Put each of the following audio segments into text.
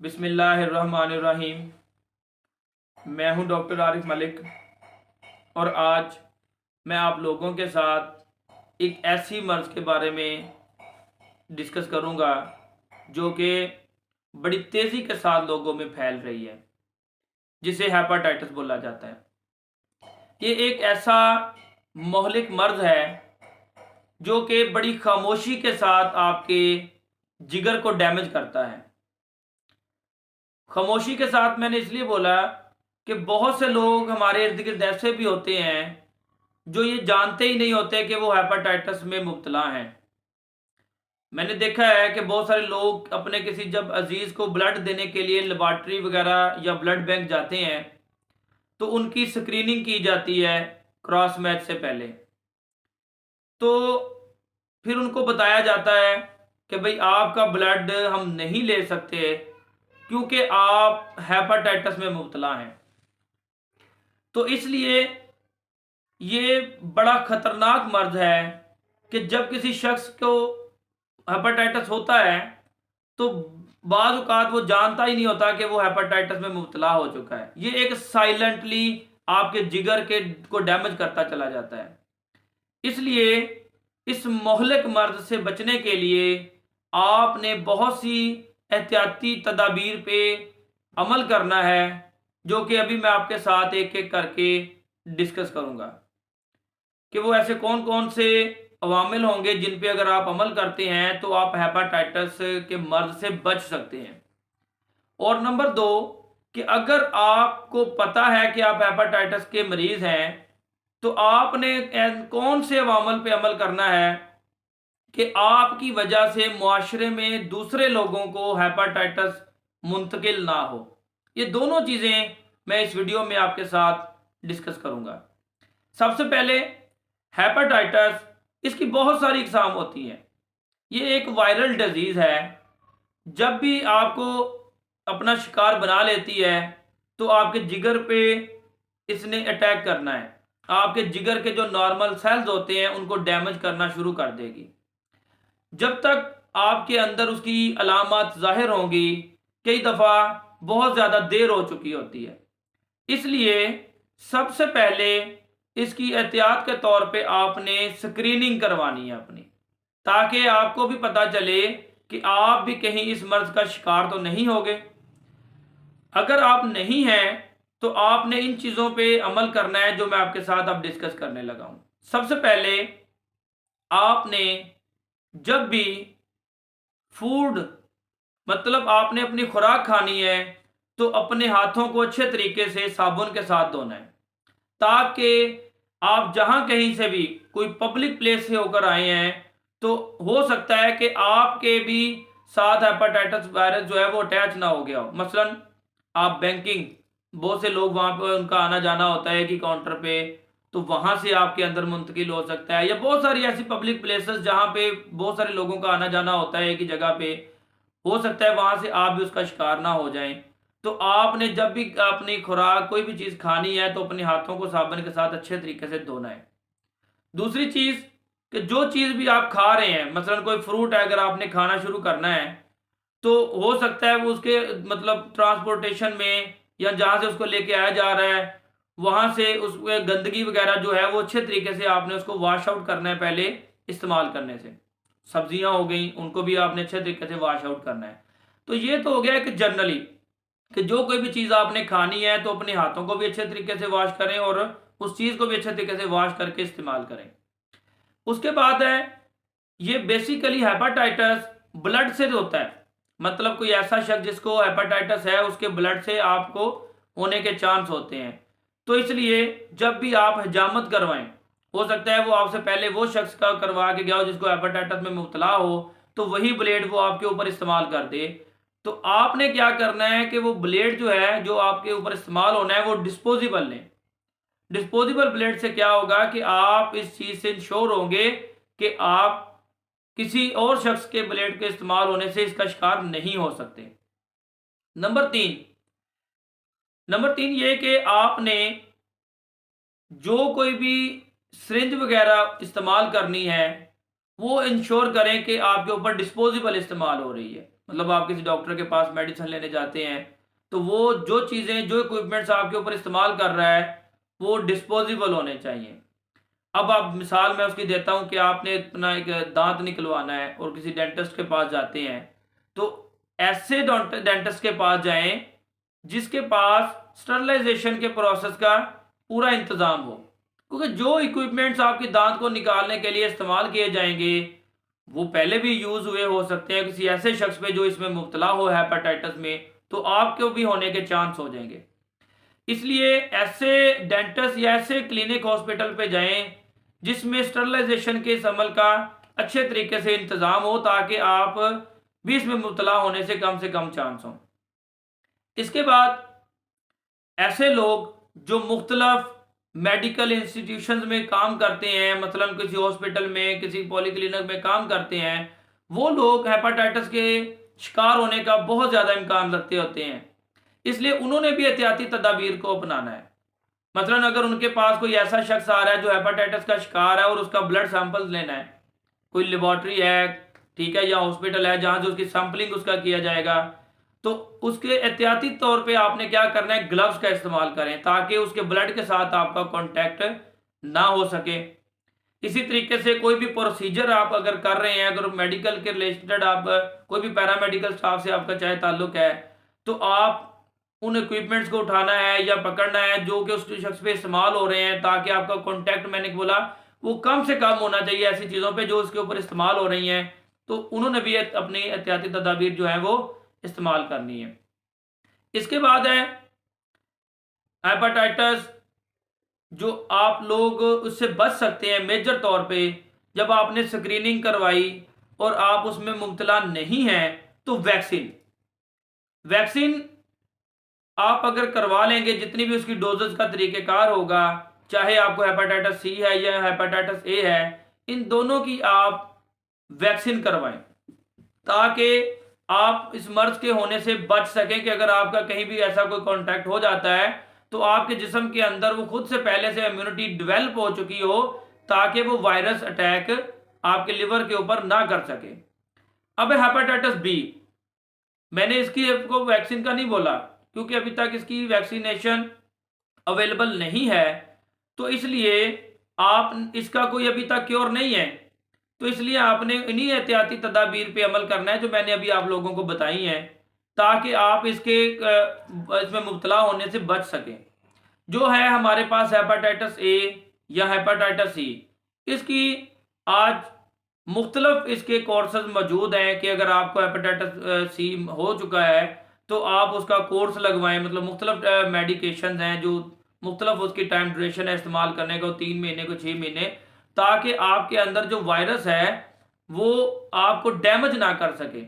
बिस्मिल्लाहिर्रहमानिर्रहीम। मैं हूं डॉक्टर आरिफ मलिक और आज मैं आप लोगों के साथ एक ऐसी मर्ज़ के बारे में डिस्कस करूंगा जो कि बड़ी तेज़ी के साथ लोगों में फैल रही है, जिसे हेपाटाइटिस बोला जाता है। ये एक ऐसा मोहलिक मर्ज़ है जो कि बड़ी खामोशी के साथ आपके जिगर को डैमेज करता है। खामोशी के साथ मैंने इसलिए बोला कि बहुत से लोग हमारे इर्द गिर्द ऐसे भी होते हैं जो ये जानते ही नहीं होते कि वो हेपाटाइटिस में मुब्तला हैं। मैंने देखा है कि बहुत सारे लोग अपने किसी जब अजीज़ को ब्लड देने के लिए लेबॉर्ट्री वगैरह या ब्लड बैंक जाते हैं तो उनकी स्क्रीनिंग की जाती है क्रॉस मैच से पहले। तो फिर उनको बताया जाता है कि भाई आपका ब्लड हम नहीं ले सकते क्योंकि आप हेपाटाइटिस में मुब्तला हैं। तो इसलिए ये बड़ा ख़तरनाक मर्ज़ है कि जब किसी शख्स को हेपाटाइटिस होता है तो बाज़ औक़ात वो जानता ही नहीं होता कि वो हेपाटाइटिस में मुब्तला हो चुका है। ये एक साइलेंटली आपके जिगर के को डैमेज करता चला जाता है। इसलिए इस मोहलिक मर्ज़ से बचने के लिए आपने बहुत सी एहतियाती तदाबीर पे अमल करना है, जो कि अभी मैं आपके साथ एक एक करके डिस्कस करूंगा कि वो ऐसे कौन कौन से अवामिल होंगे जिन पे अगर आप अमल करते हैं तो आप हेपाटाइटिस के मर्ज से बच सकते हैं। और नंबर 2 कि अगर आपको पता है कि आप हेपाटाइटिस के मरीज़ हैं तो आपने कौन से अवामिल पे अमल करना है कि आपकी वजह से मुआशरे में दूसरे लोगों को हेपाटाइटिस मुंतकिल ना हो। ये दोनों चीज़ें मैं इस वीडियो में आपके साथ डिस्कस करूंगा। सबसे पहले हेपाटाइटिस, इसकी बहुत सारी इकसाम होती हैं। ये एक वायरल डिजीज़ है। जब भी आपको अपना शिकार बना लेती है तो आपके जिगर पे इसने अटैक करना है। आपके जिगर के जो नॉर्मल सेल्स होते हैं उनको डैमेज करना शुरू कर देगी। जब तक आपके अंदर उसकी अलामत ज़ाहिर होंगी, कई दफ़ा बहुत ज़्यादा देर हो चुकी होती है। इसलिए सबसे पहले इसकी एहतियात के तौर पे आपने स्क्रीनिंग करवानी है अपनी, ताकि आपको भी पता चले कि आप भी कहीं इस मर्ज़ का शिकार तो नहीं होगे। अगर आप नहीं हैं तो आपने इन चीज़ों पे अमल करना है जो मैं आपके साथ अब डिस्कस करने लगा हूँ। सबसे पहले आपने जब भी फूड मतलब आपने अपनी खुराक खानी है तो अपने हाथों को अच्छे तरीके से साबुन के साथ धोना है, ताकि आप जहां कहीं से भी कोई पब्लिक प्लेस से होकर आए हैं तो हो सकता है कि आपके भी साथ हेपाटाइटिस वायरस जो है वो अटैच ना हो गया हो। मसलन आप बैंकिंग, बहुत से लोग वहां पे उनका आना जाना होता है कि काउंटर पे, तो वहां से आपके अंदर मुंतकिल हो सकता है। या बहुत सारी ऐसी पब्लिक प्लेसेस जहां पे बहुत सारे लोगों का आना जाना होता है एक ही जगह पे, हो सकता है वहां से आप भी उसका शिकार ना हो जाएं। तो आपने जब भी अपनी खुराक कोई भी चीज़ खानी है तो अपने हाथों को साबुन के साथ अच्छे तरीके से धोना है। दूसरी चीज़ कि जो चीज़ भी आप खा रहे हैं, मसलन कोई फ्रूट है, अगर आपने खाना शुरू करना है तो हो सकता है वो उसके मतलब ट्रांसपोर्टेशन में या जहाँ से उसको लेके आया जा रहा है वहाँ से उसमें गंदगी वगैरह जो है वो अच्छे तरीके से आपने उसको वॉश आउट करना है पहले इस्तेमाल करने से। सब्जियां हो गई उनको भी आपने अच्छे तरीके से वॉश आउट करना है। तो ये तो हो गया कि जनरली कि जो कोई भी चीज़ आपने खानी है तो अपने हाथों को भी अच्छे तरीके से वॉश करें और उस चीज़ को भी अच्छे तरीके से वॉश करके इस्तेमाल करें। उसके बाद है, ये बेसिकली हेपाटाइटिस ब्लड से होता है। मतलब कोई ऐसा शख्स जिसको हेपाटाइटिस है उसके ब्लड से आपको होने के चांस होते हैं। तो इसलिए जब भी आप हजामत करवाएं, हो सकता है वो आपसे पहले वो शख्स का करवा के गया हो जिसको हेपाटाइटिस में मुब्तला हो, तो वही ब्लेड वो आपके ऊपर इस्तेमाल कर दे। तो आपने क्या करना है कि वो ब्लेड जो है जो आपके ऊपर इस्तेमाल होना है वो डिस्पोजेबल लें। डिस्पोजेबल ब्लेड से क्या होगा कि आप इस चीज़ से इंश्योर होंगे कि आप किसी और शख्स के ब्लेड के इस्तेमाल होने से इसका शिकार नहीं हो सकते। नंबर 3 ये कि आपने जो कोई भी सिरिंज वगैरह इस्तेमाल करनी है वो इंश्योर करें कि आपके ऊपर डिस्पोजेबल इस्तेमाल हो रही है। मतलब आप किसी डॉक्टर के पास मेडिसिन लेने जाते हैं तो वो जो चीज़ें जो इक्विपमेंट्स आपके ऊपर इस्तेमाल कर रहा है वो डिस्पोजेबल होने चाहिए। अब आप मिसाल मैं उसकी देता हूँ कि आपने अपना एक दांत निकलवाना है और किसी डेंटिस्ट के पास जाते हैं, तो ऐसे डेंटिस्ट के पास जाएं जिसके पास स्टरलाइजेशन के प्रोसेस का पूरा इंतज़ाम हो, क्योंकि जो इक्विपमेंट्स आपके दांत को निकालने के लिए इस्तेमाल किए जाएंगे वो पहले भी यूज़ हुए हो सकते हैं किसी ऐसे शख्स पे जो इसमें मुब्तला हो हेपेटाइटिस में, तो आपको भी होने के चांस हो जाएंगे। इसलिए ऐसे डेंटिस्ट या ऐसे क्लिनिक हॉस्पिटल पे जाएं जिसमें स्टरलाइजेशन के इस अमल का अच्छे तरीके से इंतज़ाम हो, ताकि आप भी इसमें मुब्तला होने से कम चांस हो। इसके बाद ऐसे लोग जो मुख्तलफ मेडिकल इंस्टीट्यूशंस में काम करते हैं, मतलब किसी हॉस्पिटल में किसी पॉलीक्लिनिक में काम करते हैं, वो लोग हेपेटाइटिस के शिकार होने का बहुत ज़्यादा इम्कान रखते होते हैं। इसलिए उन्होंने भी एहतियाती तदाबीर को अपनाना है। मसलन अगर उनके पास कोई ऐसा शख्स आ रहा है जो हेपेटाइटिस का शिकार है और उसका ब्लड सैंपल लेना है, कोई लेबॉर्ट्री है, ठीक है, या हॉस्पिटल है जहाँ से उसकी सैंपलिंग उसका किया जाएगा, तो उसके एहतियाती तौर पे आपने क्या करना है, ग्लव्स का इस्तेमाल करें ताकि उसके ब्लड के साथ आपका कांटेक्ट ना हो सके। इसी तरीके से कोई भी प्रोसीजर आप अगर कर रहे हैं, अगर मेडिकल के रिलेटेड आप कोई भी पैरामेडिकल स्टाफ से आपका चाहे ताल्लुक है, तो आप उन इक्विपमेंट्स को उठाना है या पकड़ना है जो कि उस शख्स पे इस्तेमाल हो रहे हैं, ताकि आपका कांटेक्ट मैंने बोला वो कम से कम होना चाहिए ऐसी चीज़ों पे जो उसके ऊपर इस्तेमाल हो रही हैं। तो उन्होंने भी अपनी एहतियाती तदाबीर जो है वो इस्तेमाल करनी है। इसके बाद है हेपेटाइटिस, जो आप लोग उससे बच सकते हैं मेजर तौर पे जब आपने स्क्रीनिंग करवाई और आप उसमें मुब्तला नहीं हैं, तो वैक्सीन आप अगर करवा लेंगे, जितनी भी उसकी डोजेस का तरीक़ेकार होगा, चाहे आपको हेपेटाइटिस सी है या हेपेटाइटिस ए है, इन दोनों की आप वैक्सीन करवाएं ताकि आप इस मर्ज के होने से बच सकें कि अगर आपका कहीं भी ऐसा कोई कांटेक्ट हो जाता है तो आपके जिस्म के अंदर वो खुद से पहले से इम्यूनिटी डेवलप हो चुकी हो, ताकि वो वायरस अटैक आपके लिवर के ऊपर ना कर सके। अब हेपेटाइटिस बी, मैंने इसकी आपको वैक्सीन का नहीं बोला क्योंकि अभी तक इसकी वैक्सीनेशन अवेलेबल नहीं है, तो इसलिए आप इसका कोई अभी तक क्योर नहीं है, तो इसलिए आपने इन्हीं एहतियाती तदाबीर पे अमल करना है जो मैंने अभी आप लोगों को बताई हैं, ताकि आप इसमें मुब्तला होने से बच सकें। जो है हमारे पास हेपेटाइटिस ए या हेपेटाइटिस सी, इसकी आज मुख्तलफ इसके कोर्सेज मौजूद हैं कि अगर आपको हेपेटाइटिस सी हो चुका है तो आप उसका कोर्स लगवाएं, मतलब मुख्तलफ मेडिकेशन हैं जो मुख्तलफ उसकी टाइम ड्यूरेशन है इस्तेमाल करने का, 3 महीने को 6 महीने, ताकि आपके अंदर जो वायरस है वो आपको डैमेज ना कर सके।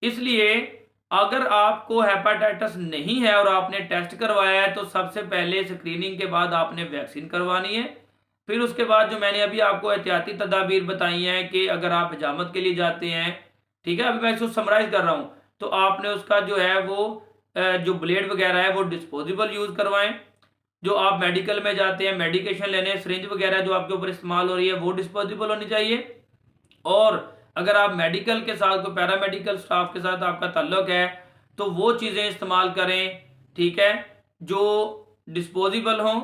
इसलिए अगर आपको हेपेटाइटिस नहीं है और आपने टेस्ट करवाया है तो सबसे पहले स्क्रीनिंग के बाद आपने वैक्सीन करवानी है। फिर उसके बाद जो मैंने अभी आपको एहतियाती तदाबीर बताई हैं कि अगर आप हिजामत के लिए जाते हैं, ठीक है, अभी मैं इसको समराइज कर रहा हूँ, तो आपने उसका जो है वो जो ब्लेड वगैरह है वो डिस्पोजेबल यूज़ करवाएं। जो आप मेडिकल में जाते हैं मेडिकेशन लेने, सिरिंज वगैरह जो आपके ऊपर इस्तेमाल हो रही है वो डिस्पोजेबल होनी चाहिए। और अगर आप मेडिकल के साथ कोई पैरामेडिकल स्टाफ के साथ आपका ताल्लुक है तो वो चीज़ें इस्तेमाल करें, ठीक है, जो डिस्पोजेबल हों।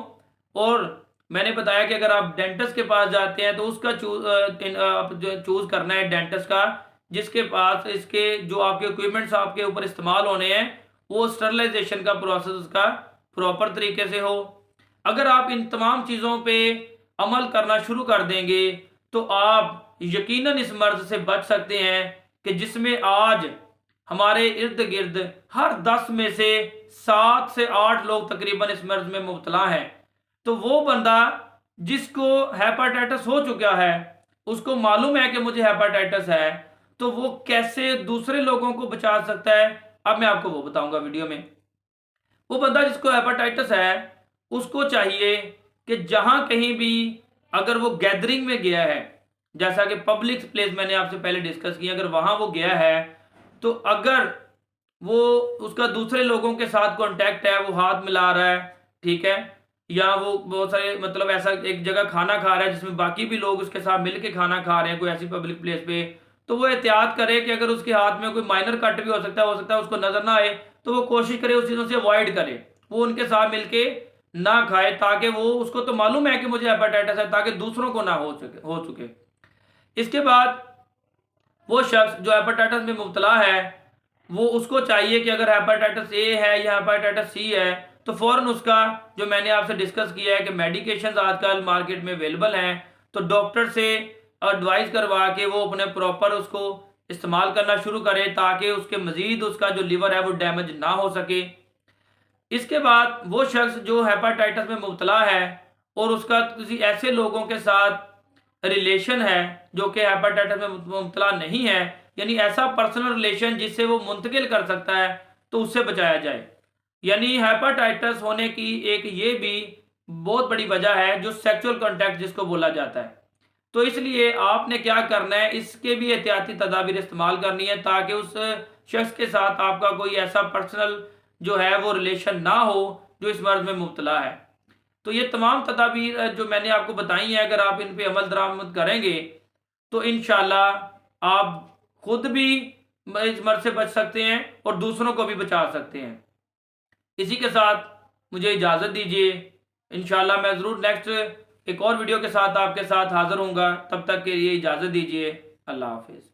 और मैंने बताया कि अगर आप डेंटिस्ट के पास जाते हैं तो उसका चूज़ करना है डेंटिस्ट का जिसके पास इसके जो आपके इक्विपमेंट्स आपके ऊपर इस्तेमाल होने हैं वो स्टरलाइजेशन का प्रोसेस उसका प्रॉपर तरीके से हो। अगर आप इन तमाम चीज़ों पे अमल करना शुरू कर देंगे तो आप यकीनन इस मर्ज से बच सकते हैं कि जिसमें आज हमारे इर्द गिर्द हर 10 में से 7 से 8 लोग तकरीबन इस मर्ज में मुब्तला हैं। तो वो बंदा जिसको हेपेटाइटिस हो चुका है, उसको मालूम है कि मुझे हेपेटाइटिस है, तो वो कैसे दूसरे लोगों को बचा सकता है, अब मैं आपको वो बताऊंगा वीडियो में। वो बंदा जिसको हेपेटाइटिस है उसको चाहिए कि जहां कहीं भी अगर वो गैदरिंग में गया है, जैसा कि पब्लिक प्लेस मैंने आपसे पहले डिस्कस किया, अगर वहां वो गया है तो अगर वो उसका दूसरे लोगों के साथ कांटेक्ट है, वो हाथ मिला रहा है, ठीक है, या वो बहुत सारे मतलब ऐसा एक जगह खाना खा रहा है जिसमें बाकी भी लोग उसके साथ मिल के खाना खा रहे हैं कोई ऐसी पब्लिक प्लेस पे, तो वो एहतियात करे कि अगर उसके हाथ में कोई माइनर कट भी हो सकता है उसको नजर ना आए, तो वो कोशिश करे उस चीज़ों से अवॉइड करे, वो उनके साथ मिलके ना खाए, ताकि वो, उसको तो मालूम है कि मुझे हेपेटाइटिस है, ताकि दूसरों को ना हो चुके। इसके बाद वो शख्स जो हेपेटाइटिस में मुब्तला है, वो उसको चाहिए कि अगर हेपेटाइटिस ए है या हेपेटाइटिस सी है, तो फ़ौरन उसका, जो मैंने आपसे डिस्कस किया है कि मेडिकेशंस आजकल मार्केट में अवेलेबल हैं, तो डॉक्टर से एडवाइस करवा के वो अपने प्रॉपर उसको इस्तेमाल करना शुरू करे, ताकि उसके मज़ीद उसका जो लिवर है वो डैमेज ना हो सके। इसके बाद वो शख्स जो हेपेटाइटिस में मुब्तला है और उसका किसी ऐसे लोगों के साथ रिलेशन है जो कि हेपेटाइटिस में मुब्तला नहीं है, यानी ऐसा पर्सनल रिलेशन जिससे वो मुंतकिल कर सकता है, तो उससे बचाया जाए। यानी हेपेटाइटिस होने की एक ये भी बहुत बड़ी वजह है जो सेक्सुअल कॉन्टैक्ट जिसको बोला जाता है। तो इसलिए आपने क्या करना है, इसके भी एहतियाती तदाबीर इस्तेमाल करनी है, ताकि उस शख्स के साथ आपका कोई ऐसा पर्सनल जो है वो रिलेशन ना हो जो इस मर्ज में मुब्तला है। तो ये तमाम तदाबीर जो मैंने आपको बताई हैं, अगर आप इन पे अमल दरामद करेंगे तो इंशाल्लाह आप खुद भी इस मर्ज से बच सकते हैं और दूसरों को भी बचा सकते हैं। इसी के साथ मुझे इजाज़त दीजिए। इंशाल्लाह मैं ज़रूर नेक्स्ट एक और वीडियो के साथ आपके साथ हाज़िर हूँगा। तब तक के लिए इजाज़त दीजिए। अल्लाह हाफ़िज़।